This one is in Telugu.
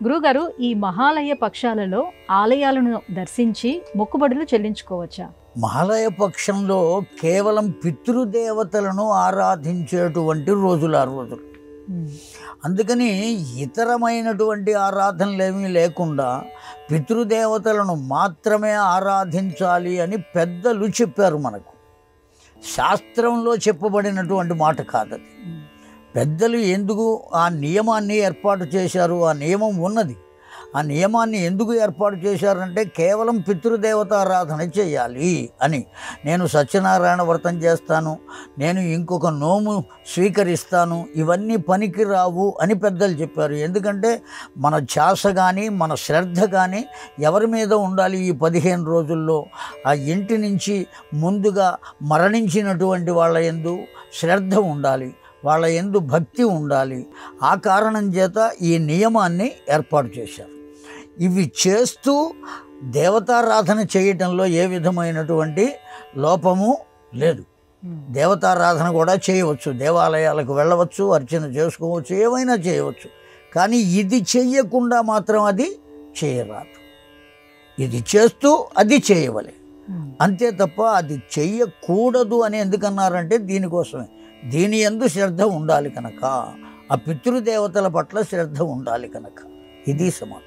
గురుగారు, ఈ మహాలయ పక్షాలలో ఆలయాలను దర్శించి మొక్కుబడులు చెల్లించుకోవచ్చా? మహాలయ పక్షంలో కేవలం పితృదేవతలను ఆరాధించేటువంటి రోజులు ఆ రోజులు. అందుకని ఇతరమైనటువంటి ఆరాధనలు ఏమీ లేకుండా పితృదేవతలను మాత్రమే ఆరాధించాలి అని పెద్దలు చెప్పారు. మనకు శాస్త్రంలో చెప్పబడినటువంటి మాట కాదది. పెద్దలు ఎందుకు ఆ నియమాన్ని ఏర్పాటు చేశారు? ఆ నియమం ఉన్నది. ఆ నియమాన్ని ఎందుకు ఏర్పాటు చేశారంటే కేవలం పితృదేవత ఆరాధన చేయాలి అని. నేను సత్యనారాయణ వ్రతం చేస్తాను, నేను ఇంకొక నోము స్వీకరిస్తాను, ఇవన్నీ పనికి రావు అని పెద్దలు చెప్పారు. ఎందుకంటే మన ధ్యాస కానీ మన శ్రద్ధ కానీ ఎవరి మీద ఉండాలి? ఈ 15 రోజుల్లో ఆ ఇంటి నుంచి ముందుగా మరణించినటువంటి వాళ్ళ యందు శ్రద్ధ ఉండాలి, వాళ్ళ యందు భక్తి ఉండాలి. ఆ కారణం చేత ఈ నియమాన్ని ఏర్పాటు చేశారు. ఇవి చేస్తూ దేవతారాధన చేయటంలో ఏ విధమైనటువంటి లోపము లేదు. దేవతారాధన కూడా చేయవచ్చు, దేవాలయాలకు వెళ్ళవచ్చు, అర్చన చేసుకోవచ్చు, ఏమైనా చేయవచ్చు. కానీ ఇది చెయ్యకుండా మాత్రం అది చేయరాదు. ఇది చేస్తూ అది చేయవలే, అంతే తప్ప అది చెయ్యకూడదు అని ఎందుకన్నారంటే దీనికోసమే. దీని యందు శ్రద్ధ ఉండాలి కనుక, ఆ పితృదేవతల పట్ల శ్రద్ధ ఉండాలి కనుక. ఇది సమాధానం.